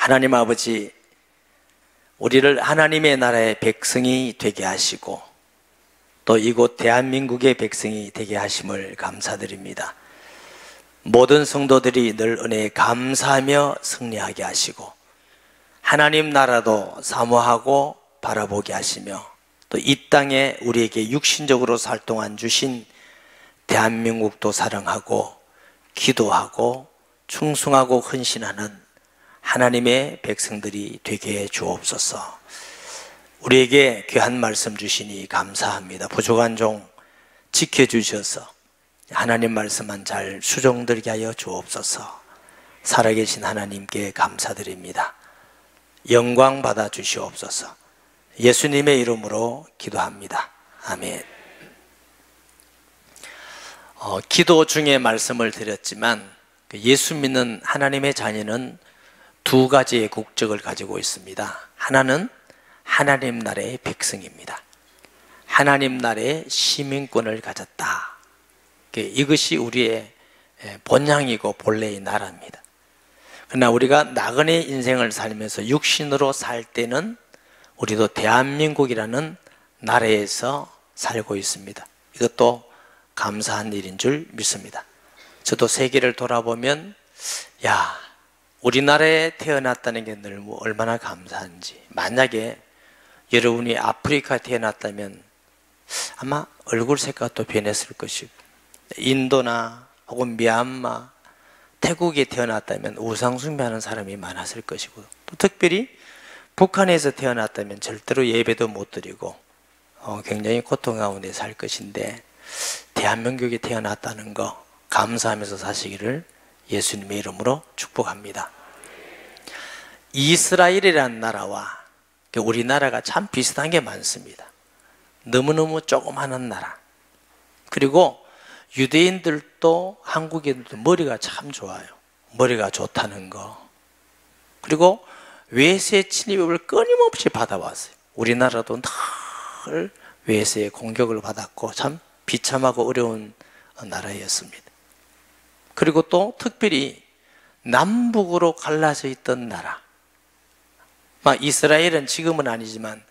하나님 아버지, 우리를 하나님의 나라의 백성이 되게 하시고 또 이곳 대한민국의 백성이 되게 하심을 감사드립니다. 모든 성도들이 늘 은혜에 감사하며 승리하게 하시고 하나님 나라도 사모하고 바라보게 하시며 또 이 땅에 우리에게 육신적으로 살 동안 주신 대한민국도 사랑하고 기도하고 충성하고 헌신하는 하나님의 백성들이 되게 해 주옵소서. 우리에게 귀한 말씀 주시니 감사합니다. 부족한 종 지켜주셔서 하나님 말씀만 잘 수종들게 하여 주옵소서. 살아계신 하나님께 감사드립니다. 영광 받아 주시옵소서. 예수님의 이름으로 기도합니다. 아멘. 기도 중에 말씀을 드렸지만 예수 믿는 하나님의 자녀는 두 가지의 국적을 가지고 있습니다. 하나는 하나님 나라의 백성입니다. 하나님 나라의 시민권을 가졌다. 이것이 우리의 본향이고 본래의 나라입니다. 그러나 우리가 나그네 인생을 살면서 육신으로 살 때는 우리도 대한민국이라는 나라에서 살고 있습니다. 이것도 감사한 일인 줄 믿습니다. 저도 세계를 돌아보면 우리나라에 태어났다는 게 늘 얼마나 감사한지. 만약에 여러분이 아프리카에 태어났다면 아마 얼굴 색깔도 변했을 것이고, 인도나 혹은 미얀마, 태국에 태어났다면 우상 숭배하는 사람이 많았을 것이고, 또 특별히 북한에서 태어났다면 절대로 예배도 못 드리고 굉장히 고통 가운데 살 것인데, 대한민국에 태어났다는 거 감사하면서 사시기를 예수님의 이름으로 축복합니다. 이스라엘이라는 나라와 우리나라가 참 비슷한 게 많습니다. 너무너무 조그마한 나라. 그리고 유대인들도 한국인들도 머리가 참 좋아요. 머리가 좋다는 거. 그리고 외세 침입을 끊임없이 받아왔어요. 우리나라도 늘 외세의 공격을 받았고 참 비참하고 어려운 나라였습니다. 그리고 또 특별히 남북으로 갈라져 있던 나라. 이스라엘은 지금은 아니지만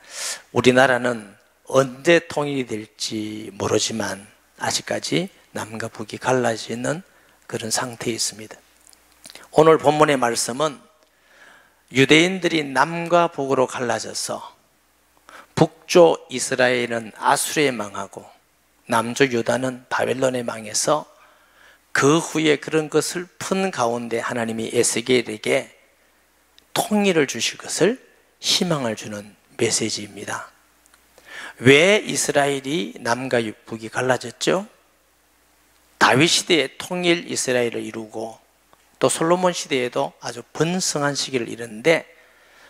우리나라는 언제 통일이 될지 모르지만 아직까지 남과 북이 갈라져 있는 그런 상태에 있습니다. 오늘 본문의 말씀은 유대인들이 남과 북으로 갈라져서 북쪽 이스라엘은 아수르에 망하고 남쪽 유다는 바벨론에 망해서 그 후에 그런 것을 푼 가운데 하나님이 에스겔에게 통일을 주실 것을 희망을 주는 메시지입니다. 왜 이스라엘이 남과 북이 갈라졌죠? 다윗 시대에 통일 이스라엘을 이루고 또 솔로몬 시대에도 아주 번성한 시기를 이뤘는데,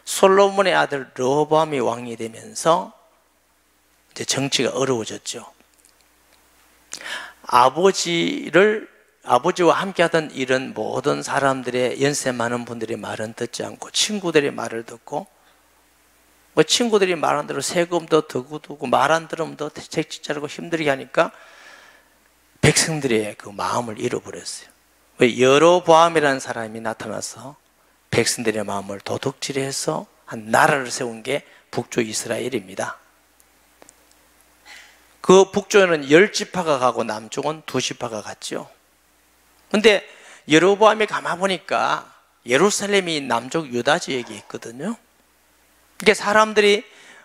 솔로몬의 아들 르호보암이 왕이 되면서 이제 정치가 어려워졌죠. 아버지와 함께 하던 이런 모든 사람들의, 연세 많은 분들의 말은 듣지 않고 친구들의 말을 듣고, 친구들이 말한 대로 세금도 더 굳고 말 안 들으면 더 택지 자르고 힘들게 하니까 백성들의 그 마음을 잃어버렸어요. 여로보암이라는 사람이 나타나서 백성들의 마음을 도둑질해서 한 나라를 세운 게 북쪽 이스라엘입니다. 그 북쪽에는 10지파가 가고 남쪽은 2지파가 갔죠. 근데 여로보암이 가만 보니까 예루살렘이 남쪽 유다 지역에 있거든요. 그러니까 사람들이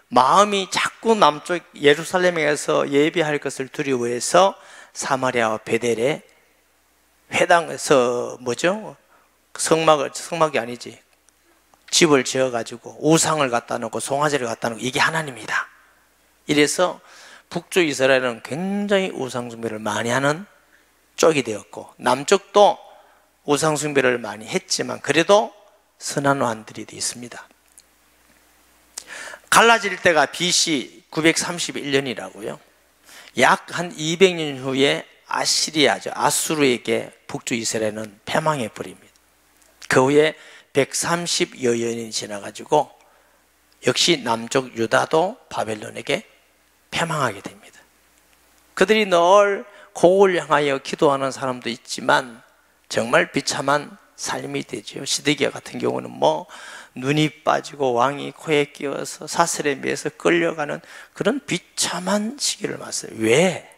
마음이 자꾸 남쪽 예루살렘에서 예배할 것을 두려워해서 사마리아와 베델에 회당에서 성막이 아니지, 집을 지어가지고 우상을 갖다 놓고 송아지를 갖다 놓고 이게 하나님이다. 이래서 북쪽 이스라엘은 굉장히 우상 숭배를 많이 하는 쪽이 되었고, 남쪽도 우상 숭배를 많이 했지만 그래도 선한 왕들이 있습니다. 갈라질 때가 BC 931년이라고요. 약 한 200년 후에 아수르에게 북쪽 이스라엘은 패망해 버립니다. 그 후에 130여 년이 지나가지고 역시 남쪽 유다도 바벨론에게 패망하게 됩니다. 그들이 늘 고국을 향하여 기도하는 사람도 있지만 정말 비참한 삶이 되죠. 시드기야 같은 경우는 뭐 눈이 빠지고 왕이 코에 끼어서 사슬에 매서 끌려가는 그런 비참한 시기를 맞았어요. 왜?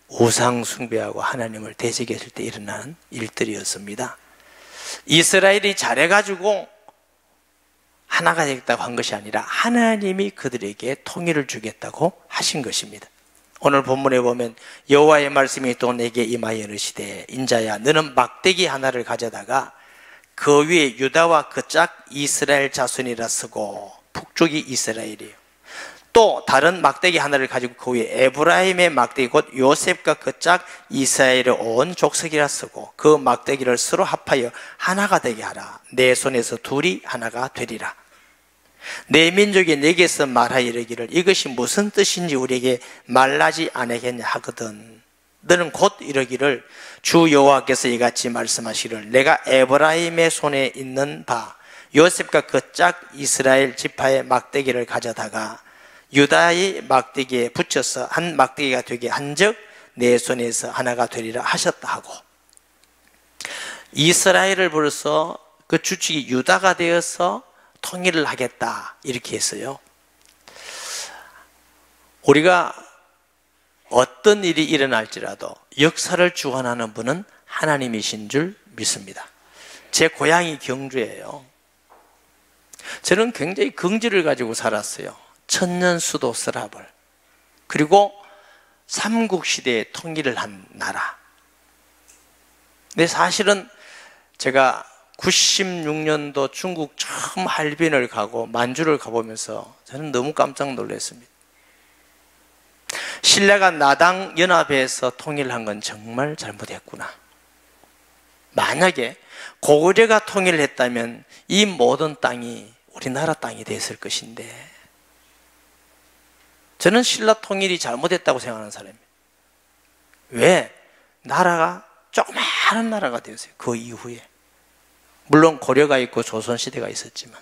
우상 숭배하고 하나님을 대적했을 때 일어나는 일들이었습니다. 이스라엘이 잘해가지고 하나가 되겠다고 한 것이 아니라 하나님이 그들에게 통일을 주겠다고 하신 것입니다. 오늘 본문에 보면 여호와의 말씀이 또 내게 임하여 이르시되 인자야 너는 막대기 하나를 가져다가 그 위에 유다와 그 짝 이스라엘 자손이라 쓰고 북쪽이 이스라엘이에요. 또 다른 막대기 하나를 가지고 그 위에 에브라임의 막대기 곧 요셉과 그 짝 이스라엘의 온 족속이라 쓰고 그 막대기를 서로 합하여 하나가 되게 하라. 내 손에서 둘이 하나가 되리라. 내 민족이 내게서 말하여 이르기를 이것이 무슨 뜻인지 우리에게 말하지 않겠냐 하거든. 너는 곧 이르기를 주 여호와께서 이같이 말씀하시기를 내가 에브라임의 손에 있는 바 요셉과 그 짝 이스라엘 지파의 막대기를 가져다가 유다의 막대기에 붙여서 한 막대기가 되게 한즉 내 손에서 하나가 되리라 하셨다 하고, 이스라엘을 벌써 그 주축이 유다가 되어서 통일을 하겠다 이렇게 했어요. 우리가 어떤 일이 일어날지라도 역사를 주관하는 분은 하나님이신 줄 믿습니다. 제 고향이 경주예요. 저는 굉장히 긍지를 가지고 살았어요. 천년 수도 서랍을, 그리고 삼국시대에 통일을 한 나라. 근데 사실은 제가 96년도 중국 처음 할빈을 가고 만주를 가보면서 저는 너무 깜짝 놀랐습니다. 신라가 나당 연합해서 통일한 건 정말 잘못했구나. 만약에 고구려가 통일을 했다면 이 모든 땅이 우리나라 땅이 됐을 것인데, 저는 신라 통일이 잘못했다고 생각하는 사람이에요. 왜? 나라가 조그마한 나라가 되었어요. 그 이후에. 물론 고려가 있고 조선시대가 있었지만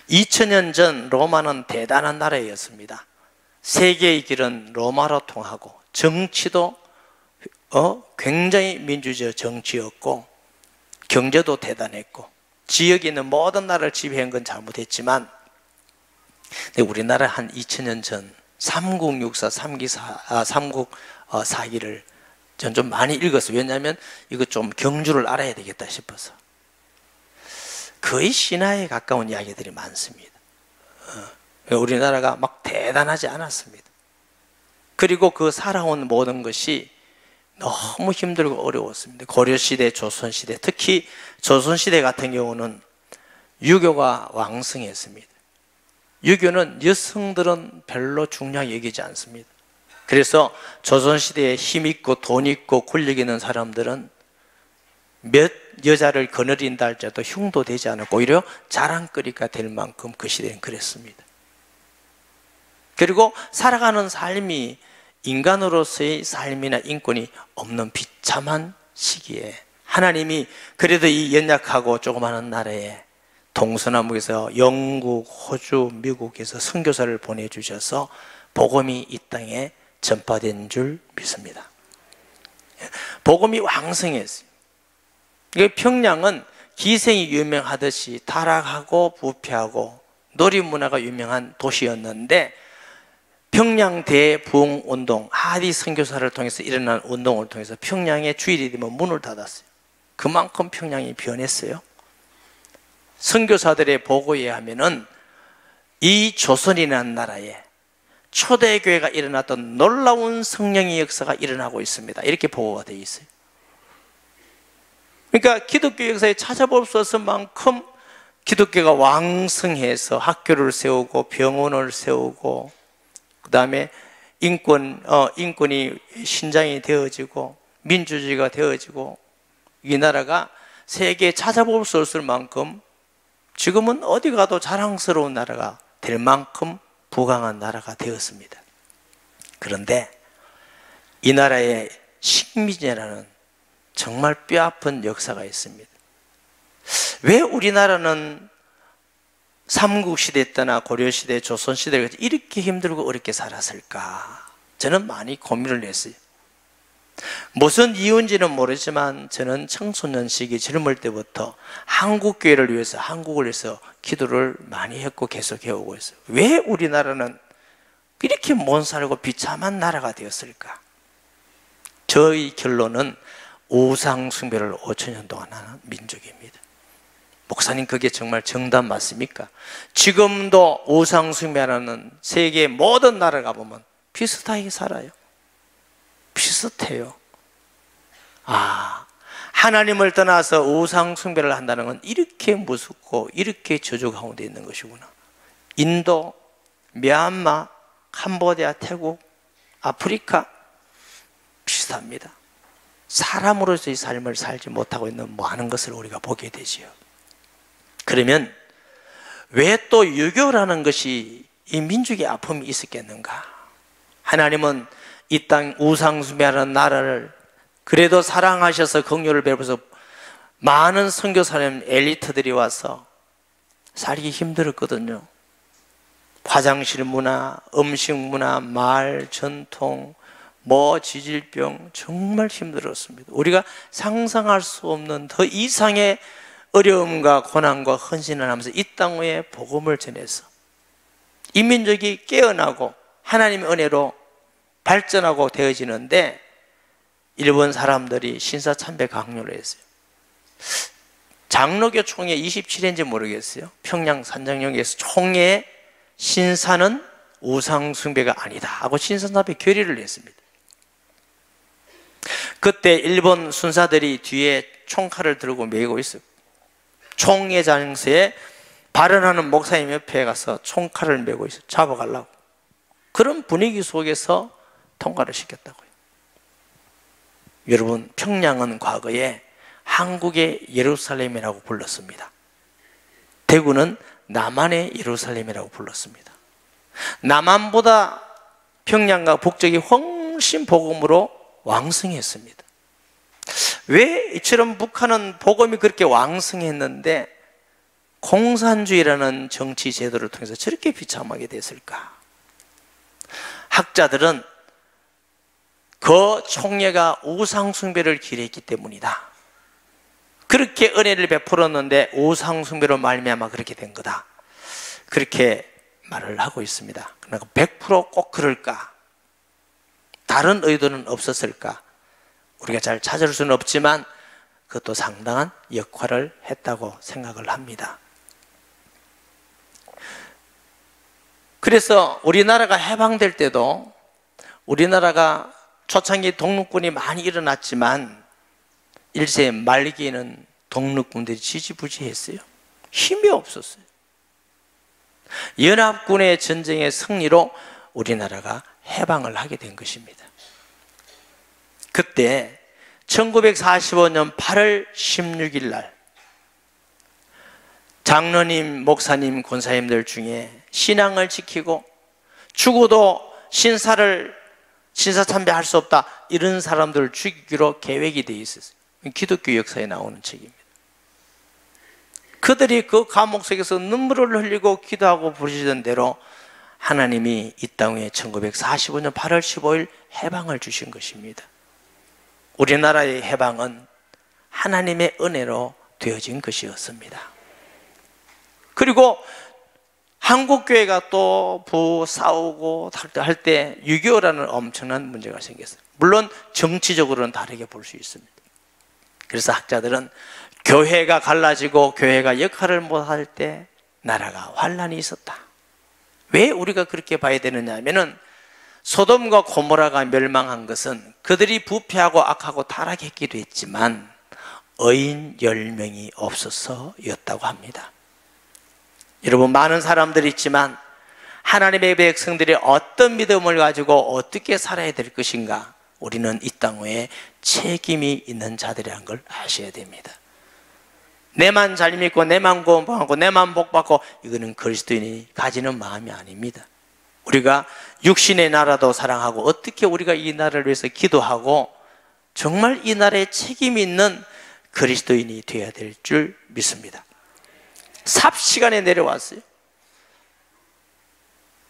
2000년 전 로마는 대단한 나라였습니다. 세계의 길은 로마로 통하고 정치도 굉장히 민주적 정치였고 경제도 대단했고 지역에 있는 모든 나라를 지배한 건 잘못했지만, 근데 우리나라 한 2000년 전 삼국육사, 삼국사기를 전 좀 많이 읽었어요. 왜냐하면 이거 좀 경주를 알아야 되겠다 싶어서. 거의 신화에 가까운 이야기들이 많습니다. 우리나라가 막 대단하지 않았습니다. 그리고 그 살아온 모든 것이 너무 힘들고 어려웠습니다. 고려시대, 조선시대, 특히 조선시대 같은 경우는 유교가 왕성했습니다. 유교는 여성들은 별로 중요하게 여기지 않습니다. 그래서 조선시대에 힘 있고 돈 있고 권력 있는 사람들은 몇 여자를 거느린다 할지라도 흉도 되지 않았고 오히려 자랑거리가 될 만큼 그 시대는 그랬습니다. 그리고 살아가는 삶이 인간으로서의 삶이나 인권이 없는 비참한 시기에 하나님이 그래도 이 연약하고 조그마한 나라에 동서남북에서 영국, 호주, 미국에서 선교사를 보내주셔서 복음이 이 땅에 전파된 줄 믿습니다. 복음이 왕성했어요. 평양은 기생이 유명하듯이 타락하고 부패하고 놀이문화가 유명한 도시였는데, 평양 대부흥운동, 하디 선교사를 통해서 일어난 운동을 통해서 평양에 주일이 되면 문을 닫았어요. 그만큼 평양이 변했어요. 선교사들의 보고에 의하면은 이 조선이라는 나라에 초대교회가 일어났던 놀라운 성령의 역사가 일어나고 있습니다. 이렇게 보고가 되어 있어요. 그러니까 기독교 역사에 찾아볼 수 없을 만큼 기독교가 왕성해서 학교를 세우고 병원을 세우고 그 다음에 인권이 신장이 되어지고 민주주의가 되어지고 이 나라가 세계에 찾아볼 수 없을 만큼 지금은 어디 가도 자랑스러운 나라가 될 만큼 부강한 나라가 되었습니다. 그런데 이 나라에 식민지라는 정말 뼈아픈 역사가 있습니다. 왜 우리나라는 삼국시대 때나 고려시대, 조선시대를 이렇게 힘들고 어렵게 살았을까? 저는 많이 고민을 했어요. 무슨 이유인지는 모르지만 저는 청소년 시기 젊을 때부터 한국교회를 위해서, 한국을 위해서 기도를 많이 했고 계속 해오고 있어요. 왜 우리나라는 이렇게 못 살고 비참한 나라가 되었을까? 저의 결론은 우상 숭배를 5천년 동안 하는 민족입니다. 목사님, 그게 정말 정답 맞습니까? 지금도 우상 숭배하는 세계 모든 나라 가보면 비슷하게 살아요. 비슷해요. 하나님을 떠나서 우상 숭배를 한다는 건 이렇게 무섭고 이렇게 저주 가운데 있는 것이구나. 인도, 미얀마, 캄보디아, 태국, 아프리카 비슷합니다. 사람으로서의 삶을 살지 못하고 있는 많은 것을 우리가 보게 되지요. 그러면 왜 또 유교라는 것이 이 민족의 아픔이 있었겠는가? 하나님은 이 땅 우상 숭배하는 나라를 그래도 사랑하셔서 긍휼을 베풀어서 많은 선교사님 엘리트들이 와서 살기 힘들었거든요. 화장실 문화, 음식 문화, 말, 전통, 지질병 정말 힘들었습니다. 우리가 상상할 수 없는 더 이상의 어려움과 고난과 헌신을 하면서 이 땅 위에 복음을 전해서 이 민족이 깨어나고 하나님의 은혜로 발전하고 되어지는데 일본 사람들이 신사참배 강요를 했어요. 장로교 총회 27회인지 모르겠어요. 평양 산장역에서 총회 신사는 우상 숭배가 아니다 하고 신사참배 결의를 했습니다. 그때 일본 순사들이 뒤에 총칼을 들고 메고 있어요. 총회 장소에 발언하는 목사님 옆에 가서 총칼을 메고 있어요. 잡아가려고. 그런 분위기 속에서 통과를 시켰다고요. 여러분, 평양은 과거에 한국의 예루살렘이라고 불렀습니다. 대구는 남한의 예루살렘이라고 불렀습니다. 남한보다 평양과 북쪽이 훨씬 복음으로 왕성했습니다. 왜 이처럼 북한은 복음이 그렇게 왕성했는데 공산주의라는 정치 제도를 통해서 저렇게 비참하게 됐을까? 학자들은 그 총회가 우상숭배를 기리했기 때문이다. 그렇게 은혜를 베풀었는데 우상숭배로 말미암아 그렇게 된 거다. 그렇게 말을 하고 있습니다. 그러니까 100% 꼭 그럴까? 다른 의도는 없었을까? 우리가 잘 찾을 수는 없지만 그것도 상당한 역할을 했다고 생각을 합니다. 그래서 우리나라가 해방될 때도 우리나라가 초창기 독립군이 많이 일어났지만 일세 말기에는 독립군들이 지지부진했어요. 힘이 없었어요. 연합군의 전쟁의 승리로 우리나라가 해방을 하게 된 것입니다. 그때 1945년 8월 16일 날 장로님, 목사님, 권사님들 중에 신앙을 지키고 죽어도 신사참배할 수 없다 이런 사람들을 죽이기로 계획이 되어 있었어요. 기독교 역사에 나오는 책입니다. 그들이 그 감옥 속에서 눈물을 흘리고 기도하고 부르시던 대로 하나님이 이 땅에 1945년 8월 15일 해방을 주신 것입니다. 우리나라의 해방은 하나님의 은혜로 되어진 것이었습니다. 그리고 한국교회가 또 싸우고 할 때 6.25라는 엄청난 문제가 생겼어요. 물론 정치적으로는 다르게 볼 수 있습니다. 그래서 학자들은 교회가 갈라지고 교회가 역할을 못할 때 나라가 환란이 있었다. 왜 우리가 그렇게 봐야 되느냐 하면은 소돔과 고모라가 멸망한 것은 그들이 부패하고 악하고 타락했기도 했지만 의인 10명이 없어서였다고 합니다. 여러분, 많은 사람들이 있지만 하나님의 백성들이 어떤 믿음을 가지고 어떻게 살아야 될 것인가, 우리는 이 땅 위에 책임이 있는 자들이라는 걸 아셔야 됩니다. 내만 잘 믿고 내만 구원받고 내만 복받고 이거는 그리스도인이 가지는 마음이 아닙니다. 우리가 육신의 나라도 사랑하고 어떻게 우리가 이 나라를 위해서 기도하고 정말 이 나라에 책임이 있는 그리스도인이 되어야 될 줄 믿습니다. 삽시간에 내려왔어요.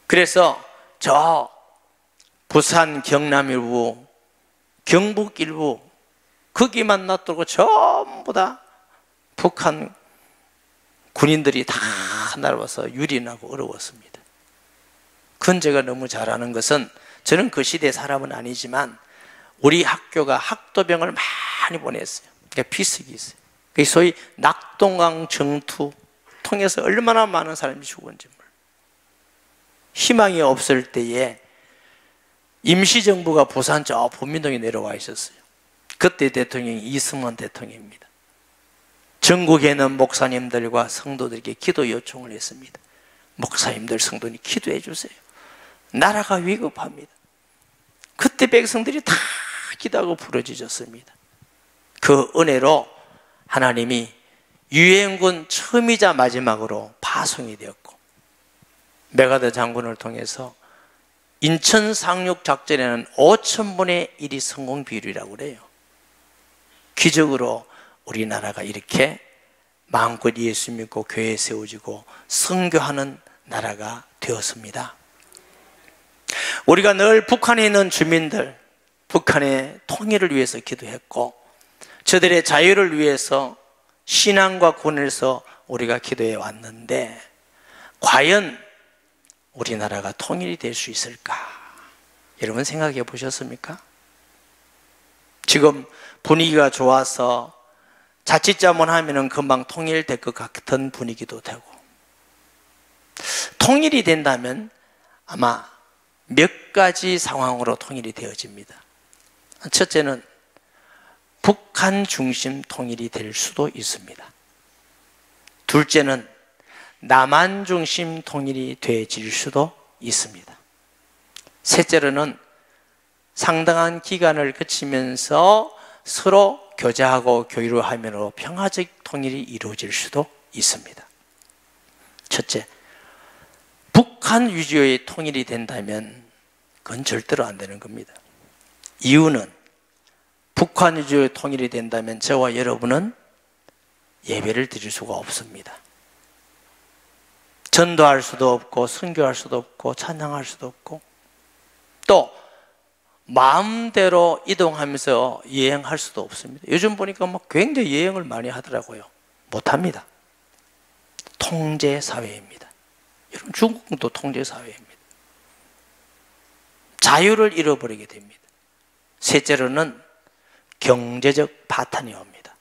그래서 저 부산 경남 일부 경북 일부 거기만 놔두고 전부 다 북한 군인들이 다 날아와서 유린하고 어려웠습니다. 그건 제가 너무 잘 아는 것은, 저는 그 시대 사람은 아니지만 우리 학교가 학도병을 많이 보냈어요. 그러니까 피습이 있어요. 소위 낙동강 정투 통해서 얼마나 많은 사람이 죽었는지 몰라요. 희망이 없을 때에 임시정부가 부산 저 보민동에 내려와 있었어요. 그때 대통령이 이승만 대통령입니다. 전국에 있는 목사님들과 성도들에게 기도 요청을 했습니다. 목사님들, 성도님 기도해 주세요. 나라가 위급합니다. 그때 백성들이 다 기도하고 부르짖었습니다. 그 은혜로 하나님이 유엔군 처음이자 마지막으로 파송이 되었고, 메가더 장군을 통해서 인천 상륙 작전에는 5,000분의 1이 성공 비율이라고 그래요. 기적으로 우리나라가 이렇게 마음껏 예수 믿고 교회 세워지고 선교하는 나라가 되었습니다. 우리가 늘 북한에 있는 주민들, 북한의 통일을 위해서 기도했고, 저들의 자유를 위해서 신앙과 군에서 우리가 기도해 왔는데, 과연 우리나라가 통일이 될 수 있을까? 여러분 생각해 보셨습니까? 지금 분위기가 좋아서 자칫잘못 하면은 금방 통일될 것 같은 분위기도 되고, 통일이 된다면 아마 몇 가지 상황으로 통일이 되어집니다. 첫째는 북한 중심 통일이 될 수도 있습니다. 둘째는 남한 중심 통일이 되어질 수도 있습니다. 셋째로는 상당한 기간을 거치면서 서로 교제하고 교류를 하면서 평화적 통일이 이루어질 수도 있습니다. 첫째, 북한 위주의 통일이 된다면 그건 절대로 안 되는 겁니다. 이유는 북한 위주의 통일이 된다면 저와 여러분은 예배를 드릴 수가 없습니다. 전도할 수도 없고 선교할 수도 없고 찬양할 수도 없고, 또 마음대로 이동하면서 여행할 수도 없습니다. 요즘 보니까 막 굉장히 여행을 많이 하더라고요. 못합니다. 통제 사회입니다. 여러분, 중국도 통제 사회입니다. 자유를 잃어버리게 됩니다. 셋째로는 경제적 파탄이 옵니다.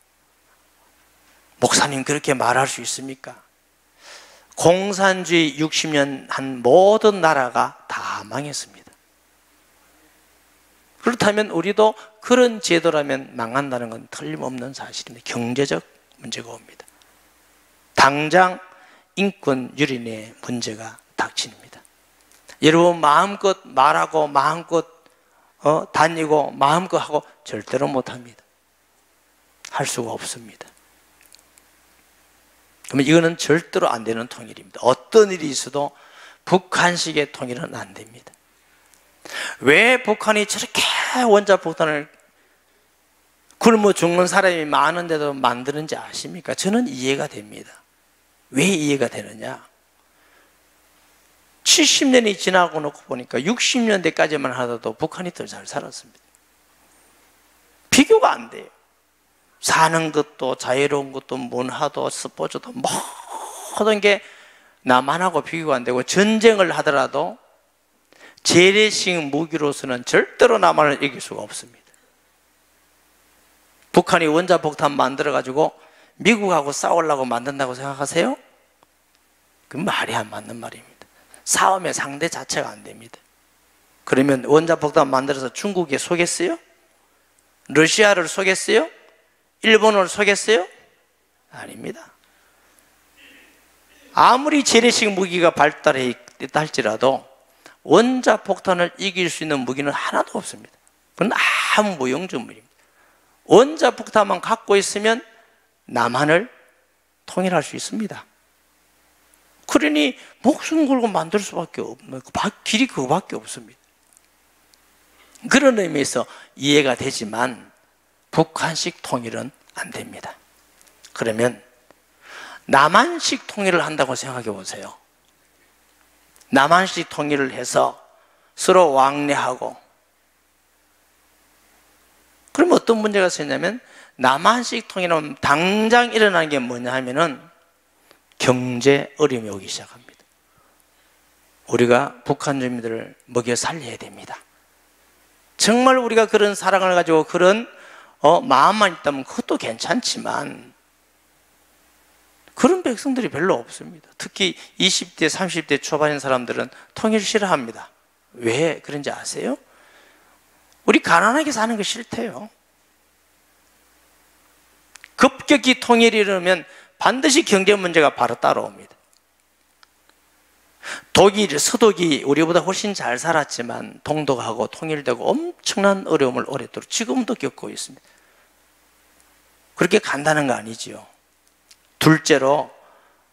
목사님 그렇게 말할 수 있습니까? 공산주의 60년 한 모든 나라가 다 망했습니다. 그렇다면 우리도 그런 제도라면 망한다는 건 틀림없는 사실입니다. 경제적 문제가 옵니다. 당장 인권 유린의 문제가 닥칩니다. 여러분, 마음껏 말하고 마음껏 다니고 마음껏 하고 절대로 못합니다. 할 수가 없습니다. 그러면 이거는 절대로 안 되는 통일입니다. 어떤 일이 있어도 북한식의 통일은 안 됩니다. 왜 북한이 저렇게 원자폭탄을 굶어 죽는 사람이 많은데도 만드는지 아십니까? 저는 이해가 됩니다. 왜 이해가 되느냐? 70년이 지나고 놓고 보니까 60년대까지만 하더라도 북한이 더 잘 살았습니다. 비교가 안 돼요. 사는 것도 자유로운 것도 문화도 스포츠도 모든 게 남한하고 비교가 안 되고, 전쟁을 하더라도 재래식 무기로서는 절대로 남한을 이길 수가 없습니다. 북한이 원자폭탄 만들어가지고 미국하고 싸우려고 만든다고 생각하세요? 그건 말이 안 맞는 말입니다. 싸움의 상대 자체가 안 됩니다. 그러면 원자폭탄 만들어서 중국에 쏘겠어요? 러시아를 쏘겠어요? 일본을 쏘겠어요? 아닙니다. 아무리 재래식 무기가 발달해 있다 할지라도 원자폭탄을 이길 수 있는 무기는 하나도 없습니다. 그건 아무 무용지물입니다. 원자폭탄만 갖고 있으면 남한을 통일할 수 있습니다. 그러니 목숨 걸고 만들 수밖에 없는, 길이 그거밖에 없습니다. 그런 의미에서 이해가 되지만 북한식 통일은 안 됩니다. 그러면 남한식 통일을 한다고 생각해 보세요. 남한식 통일을 해서 서로 왕래하고 그럼 어떤 문제가 생기냐면 남한식 통일하면 당장 일어나는 게 뭐냐 하면은 경제 어려움이 오기 시작합니다. 우리가 북한 주민들을 먹여 살려야 됩니다. 정말 우리가 그런 사랑을 가지고 그런 마음만 있다면 그것도 괜찮지만 그런 백성들이 별로 없습니다. 특히 20대, 30대 초반인 사람들은 통일 싫어합니다. 왜 그런지 아세요? 우리 가난하게 사는 거 싫대요. 급격히 통일이 이르면 반드시 경제 문제가 바로 따라옵니다. 독일, 서독이 우리보다 훨씬 잘 살았지만 동독하고 통일되고 엄청난 어려움을 오랫도록 지금도 겪고 있습니다. 그렇게 간단한 거 아니지요. 둘째로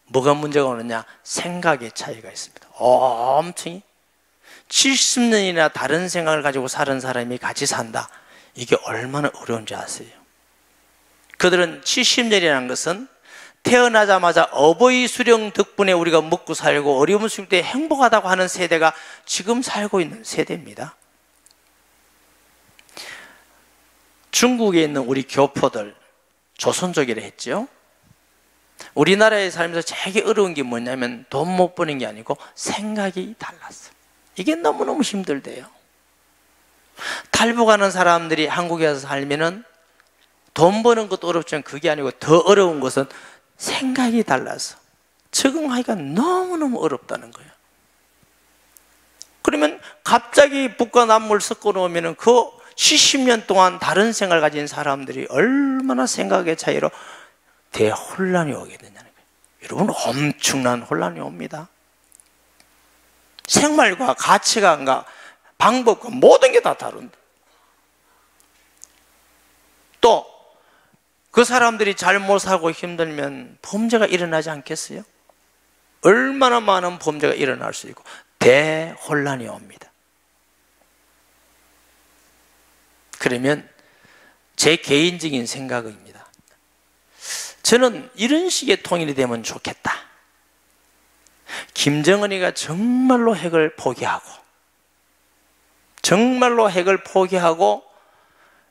뭐가 문제가 오느냐? 생각의 차이가 있습니다. 엄청 70년이나 다른 생각을 가지고 사는 사람이 같이 산다. 이게 얼마나 어려운지 아세요? 그들은 70년이라는 것은 태어나자마자 어버이 수령 덕분에 우리가 먹고 살고 어려움 수일 때 행복하다고 하는 세대가 지금 살고 있는 세대입니다. 중국에 있는 우리 교포들 조선족이라 했죠. 우리나라에 살면서 제일 어려운 게 뭐냐면 돈 못 버는 게 아니고 생각이 달랐어요. 이게 너무너무 힘들대요. 탈북하는 사람들이 한국에 와서 살면은 돈 버는 것도 어렵지만 그게 아니고 더 어려운 것은 생각이 달라서 적응하기가 너무너무 어렵다는 거예요. 그러면 갑자기 북과 남을 섞어 놓으면 그 70년 동안 다른 생각을 가진 사람들이 얼마나 생각의 차이로 대혼란이 오게 되냐는 거예요. 여러분, 엄청난 혼란이 옵니다. 생활과 가치관과 방법과 모든 게 다 다른데 또 그 사람들이 잘못 살고 힘들면 범죄가 일어나지 않겠어요? 얼마나 많은 범죄가 일어날 수 있고 대혼란이 옵니다. 그러면 제 개인적인 생각입니다. 저는 이런 식의 통일이 되면 좋겠다. 김정은이가 정말로 핵을 포기하고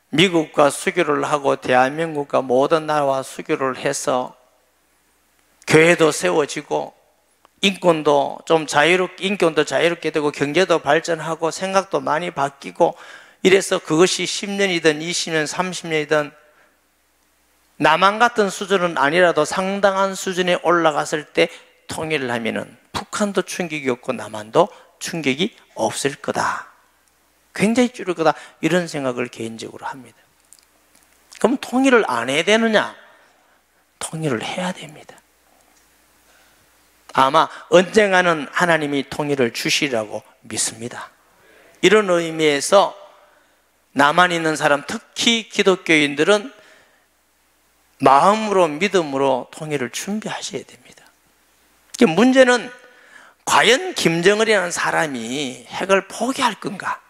미국과 수교를 하고 대한민국과 모든 나라와 수교를 해서 교회도 세워지고 인권도 자유롭게 되고 경제도 발전하고 생각도 많이 바뀌고 이래서 그것이 10년이든 20년, 30년이든 남한 같은 수준은 아니라도 상당한 수준에 올라갔을 때 통일을 하면은 북한도 충격이 없고 남한도 충격이 없을 거다. 굉장히 줄을 거다. 이런 생각을 개인적으로 합니다. 그럼 통일을 안 해야 되느냐? 통일을 해야 됩니다. 아마 언젠가는 하나님이 통일을 주시라고 믿습니다. 이런 의미에서 남한 있는 사람, 특히 기독교인들은 마음으로 믿음으로 통일을 준비하셔야 됩니다. 문제는 과연 김정은이라는 사람이 핵을 포기할 건가?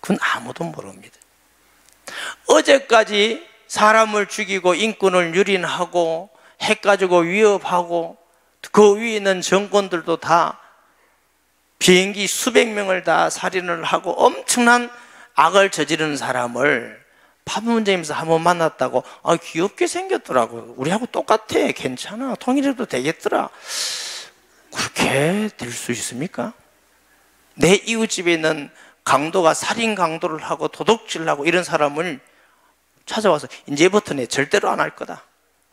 그건 아무도 모릅니다. 어제까지 사람을 죽이고 인권을 유린하고 핵 가지고 위협하고 그 위에 있는 정권들도 다 비행기 수백 명을 다 살인을 하고 엄청난 악을 저지르는 사람을 파문점에서 한번 만났다고 귀엽게 생겼더라고. 우리하고 똑같아. 괜찮아. 통일해도 되겠더라. 그렇게 될 수 있습니까? 내 이웃집에 있는 강도가 살인 강도를 하고 도둑질을 하고 이런 사람을 찾아와서 이제부터 내 절대로 안 할 거다.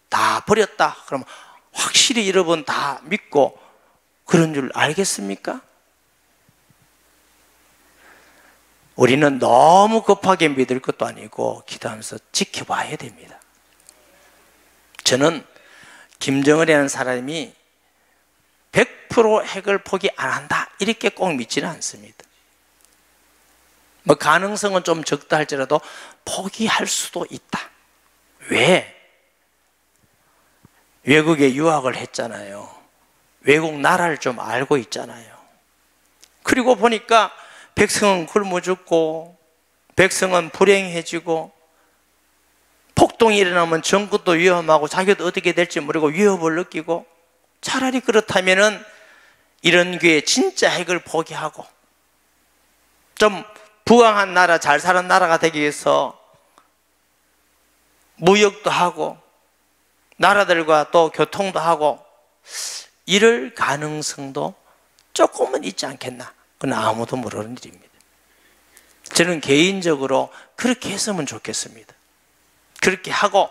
다 버렸다. 그러면 확실히 여러분 다 믿고 그런 줄 알겠습니까? 우리는 너무 급하게 믿을 것도 아니고 기도하면서 지켜봐야 됩니다. 저는 김정은이라는 사람이 100% 핵을 포기 안 한다 이렇게 꼭 믿지는 않습니다. 가능성은 좀 적다 할지라도 포기할 수도 있다. 왜? 외국에 유학을 했잖아요. 외국 나라를 좀 알고 있잖아요. 그리고 보니까 백성은 굶어 죽고 백성은 불행해지고 폭동이 일어나면 정권도 위험하고 자기도 어떻게 될지 모르고 위협을 느끼고 차라리 그렇다면은 이런 교회 진짜 핵을 포기하고 좀 부강한 나라, 잘 사는 나라가 되기 위해서 무역도 하고 나라들과 또 교통도 하고 이럴 가능성도 조금은 있지 않겠나? 그건 아무도 모르는 일입니다. 저는 개인적으로 그렇게 했으면 좋겠습니다. 그렇게 하고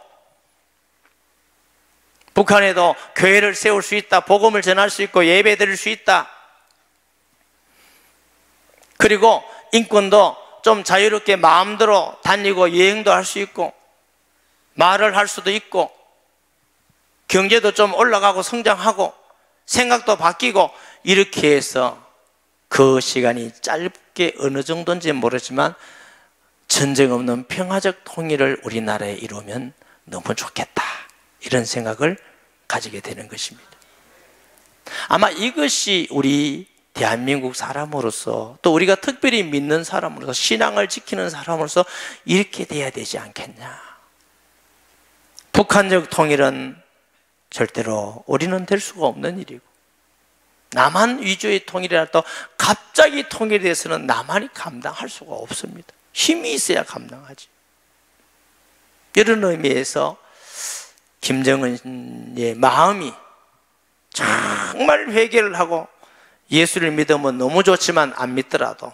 북한에도 교회를 세울 수 있다, 복음을 전할 수 있고 예배 드릴 수 있다, 그리고 인권도 좀 자유롭게 마음대로 다니고 여행도 할 수 있고 말을 할 수도 있고 경제도 좀 올라가고 성장하고 생각도 바뀌고 이렇게 해서 그 시간이 짧게 어느 정도인지 모르지만 전쟁 없는 평화적 통일을 우리나라에 이루면 너무 좋겠다, 이런 생각을 가지게 되는 것입니다. 아마 이것이 우리 대한민국 사람으로서, 또 우리가 특별히 믿는 사람으로서, 신앙을 지키는 사람으로서 이렇게 돼야 되지 않겠냐. 북한적 통일은 절대로 우리는 될 수가 없는 일이고, 남한 위주의 통일이라도 갑자기 통일에 대해서는 남한이 감당할 수가 없습니다. 힘이 있어야 감당하지. 이런 의미에서 김정은의 마음이 정말 회개를 하고 예수를 믿으면 너무 좋지만 안 믿더라도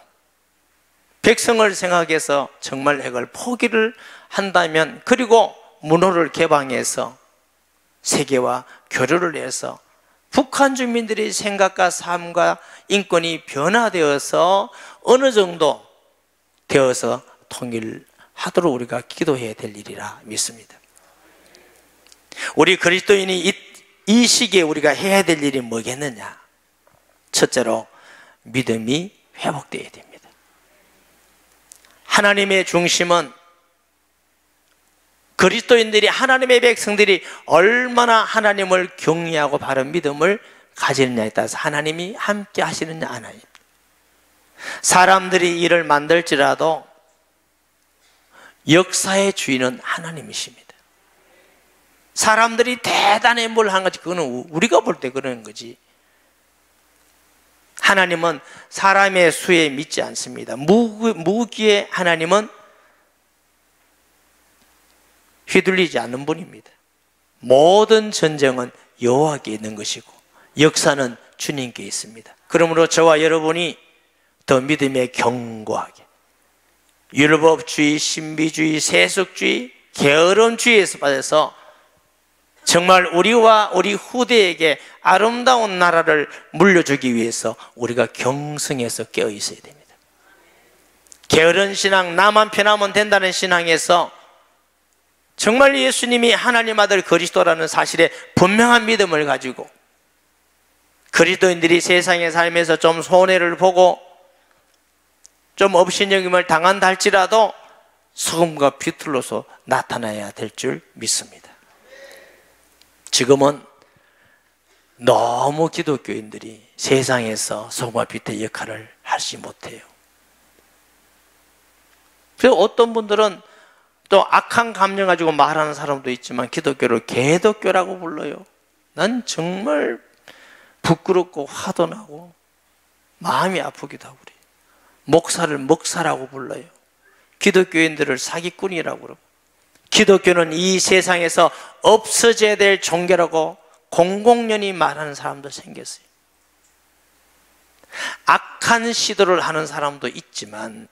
백성을 생각해서 정말 핵을 포기를 한다면, 그리고 문호를 개방해서 세계와 교류를 해서 북한 주민들의 생각과 삶과 인권이 변화되어서 어느 정도 되어서 통일하도록 우리가 기도해야 될 일이라 믿습니다. 우리 그리스도인이 이 시기에 우리가 해야 될 일이 뭐겠느냐? 첫째로 믿음이 회복되어야 됩니다. 하나님의 중심은 그리스도인들이, 하나님의 백성들이 얼마나 하나님을 경외하고 바른 믿음을 가지느냐에 따라서 하나님이 함께 하시느냐 안 하느냐. 사람들이 일을 만들지라도 역사의 주인은 하나님이십니다. 사람들이 대단히 뭘 한 거지, 그거는 우리가 볼 때 그러는 거지. 하나님은 사람의 수에 믿지 않습니다. 무기에 하나님은 휘둘리지 않는 분입니다. 모든 전쟁은 여호와께 있는 것이고 역사는 주님께 있습니다. 그러므로 저와 여러분이 더 믿음에 견고하게, 율법주의, 신비주의, 세속주의, 게으름주의에서 빠져서 정말 우리와 우리 후대에게 아름다운 나라를 물려주기 위해서 우리가 경성해서 깨어 있어야 됩니다. 게으른 신앙, 나만 편하면 된다는 신앙에서 정말 예수님이 하나님 아들 그리스도라는 사실에 분명한 믿음을 가지고 그리스도인들이 세상에 살면서 좀 손해를 보고 좀 업신여김을 당한다 할지라도 소금과 비틀로서 나타나야 될 줄 믿습니다. 지금은 너무 기독교인들이 세상에서 소금과 비틀의 역할을 하지 못해요. 그래서 어떤 분들은 또 악한 감정 가지고 말하는 사람도 있지만 기독교를 개독교라고 불러요. 난 정말 부끄럽고 화도 나고 마음이 아프기도 하고 그래요. 목사를 먹사라고 불러요. 기독교인들을 사기꾼이라고 그러고, 기독교는 이 세상에서 없어져야 될 종교라고 공공연히 말하는 사람도 생겼어요. 악한 시도를 하는 사람도 있지만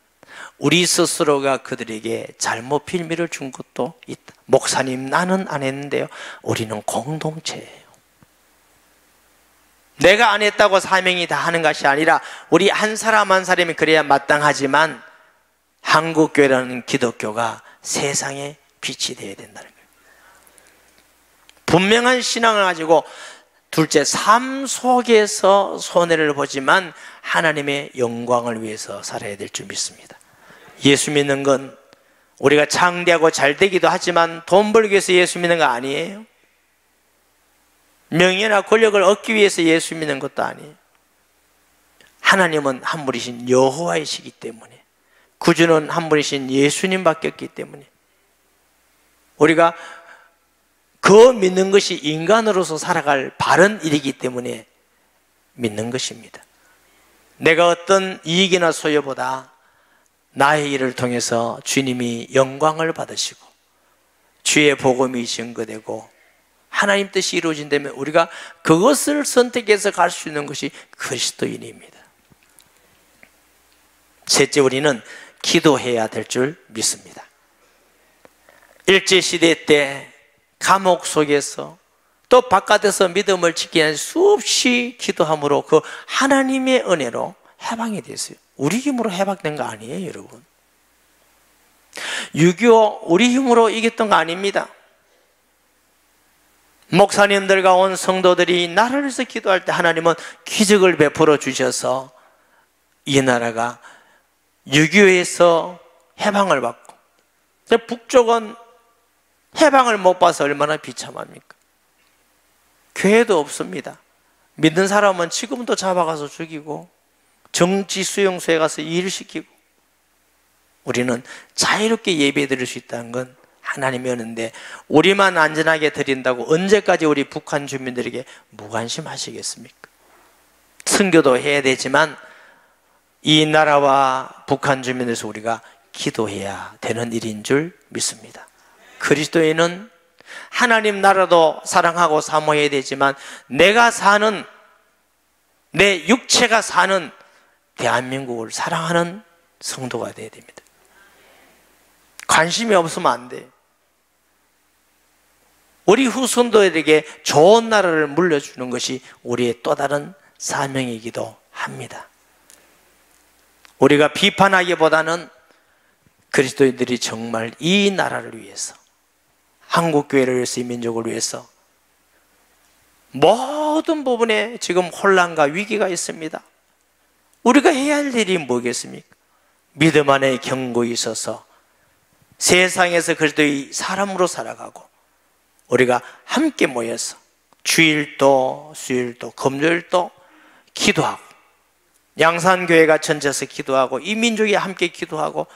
우리 스스로가 그들에게 잘못 빌미를 준 것도 있다. 목사님, 나는 안 했는데요. 우리는 공동체예요. 내가 안 했다고 사명이 다 하는 것이 아니라 우리 한 사람 한 사람이 그래야 마땅하지만 한국교회라는 기독교가 세상에 빛이 되어야 된다는 거예요. 분명한 신앙을 가지고 둘째, 삶 속에서 손해를 보지만 하나님의 영광을 위해서 살아야 될 줄 믿습니다. 예수 믿는 건 우리가 창대하고 잘 되기도 하지만 돈 벌기 위해서 예수 믿는 거 아니에요. 명예나 권력을 얻기 위해서 예수 믿는 것도 아니에요. 하나님은 한 분이신 여호와이시기 때문에, 구주는 한 분이신 예수님밖에 없기 때문에 우리가 그 믿는 것이 인간으로서 살아갈 바른 일이기 때문에 믿는 것입니다. 내가 어떤 이익이나 소유보다 나의 일을 통해서 주님이 영광을 받으시고 주의 복음이 증거되고 하나님 뜻이 이루어진다면 우리가 그것을 선택해서 갈 수 있는 것이 그리스도인입니다. 셋째, 우리는 기도해야 될 줄 믿습니다. 일제시대 때 감옥 속에서 또 바깥에서 믿음을 지키기 위해 수없이 기도함으로 그 하나님의 은혜로 해방이 됐어요. 우리 힘으로 해방된 거 아니에요, 여러분. 6.25 우리 힘으로 이겼던 거 아닙니다. 목사님들과 온 성도들이 나라를 위해서 기도할 때 하나님은 기적을 베풀어 주셔서 이 나라가 6.25에서 해방을 받고, 북쪽은 해방을 못 봐서 얼마나 비참합니까? 교회도 없습니다. 믿는 사람은 지금도 잡아가서 죽이고 정치 수용소에 가서 일시키고, 우리는 자유롭게 예배 드릴 수 있다는 건 하나님이 오는데 우리만 안전하게 드린다고 언제까지 우리 북한 주민들에게 무관심하시겠습니까? 선교도 해야 되지만 이 나라와 북한 주민에서 우리가 기도해야 되는 일인 줄 믿습니다. 그리스도인은 하나님 나라도 사랑하고 사모해야 되지만 내가 사는, 내 육체가 사는 대한민국을 사랑하는 성도가 되어야 됩니다. 관심이 없으면 안 돼요. 우리 후손들에게 좋은 나라를 물려주는 것이 우리의 또 다른 사명이기도 합니다. 우리가 비판하기보다는 그리스도인들이 정말 이 나라를 위해서, 한국교회를 위해서, 이 민족을 위해서 모든 부분에 지금 혼란과 위기가 있습니다. 우리가 해야 할 일이 뭐겠습니까? 믿음 안에 경고히 있어서 세상에서 그리스도의 사람으로 살아가고, 우리가 함께 모여서 주일도, 수요일도, 금요일도 기도하고, 양산교회가 전체에서 기도하고, 이 민족이 함께 기도하고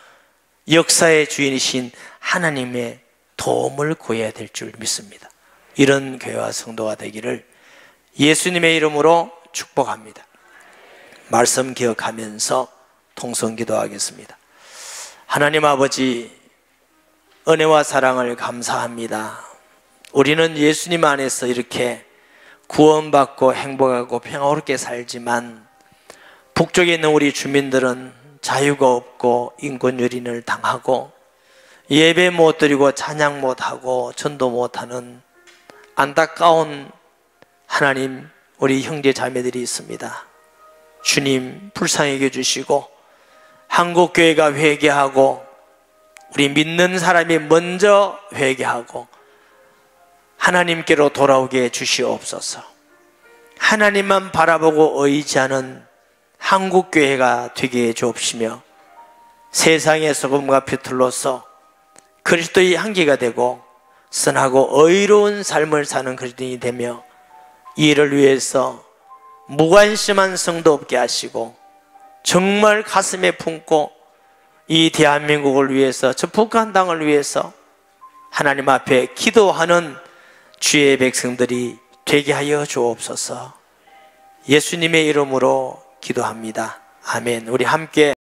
역사의 주인이신 하나님의 도움을 구해야 될 줄 믿습니다. 이런 교회와 성도가 되기를 예수님의 이름으로 축복합니다. 말씀 기억하면서 통성 기도하겠습니다. 하나님 아버지, 은혜와 사랑을 감사합니다. 우리는 예수님 안에서 이렇게 구원받고 행복하고 평화롭게 살지만 북쪽에 있는 우리 주민들은 자유가 없고 인권유린을 당하고 예배 못 드리고 찬양 못하고 전도 못하는 안타까운 하나님, 우리 형제 자매들이 있습니다. 주님 불쌍히 여겨주시고 한국교회가 회개하고 우리 믿는 사람이 먼저 회개하고 하나님께로 돌아오게 해주시옵소서. 하나님만 바라보고 의지하는 한국교회가 되게 해 주옵시며 세상의 소금과 빛으로서 그리스도의 향기가 되고 선하고 의로운 삶을 사는 그리스도인이 되며 이를 위해서 무관심한 성도 없게 하시고 정말 가슴에 품고 이 대한민국을 위해서, 저 북한 땅을 위해서 하나님 앞에 기도하는 주의 백성들이 되게 하여 주옵소서. 예수님의 이름으로 기도합니다. 아멘. 우리 함께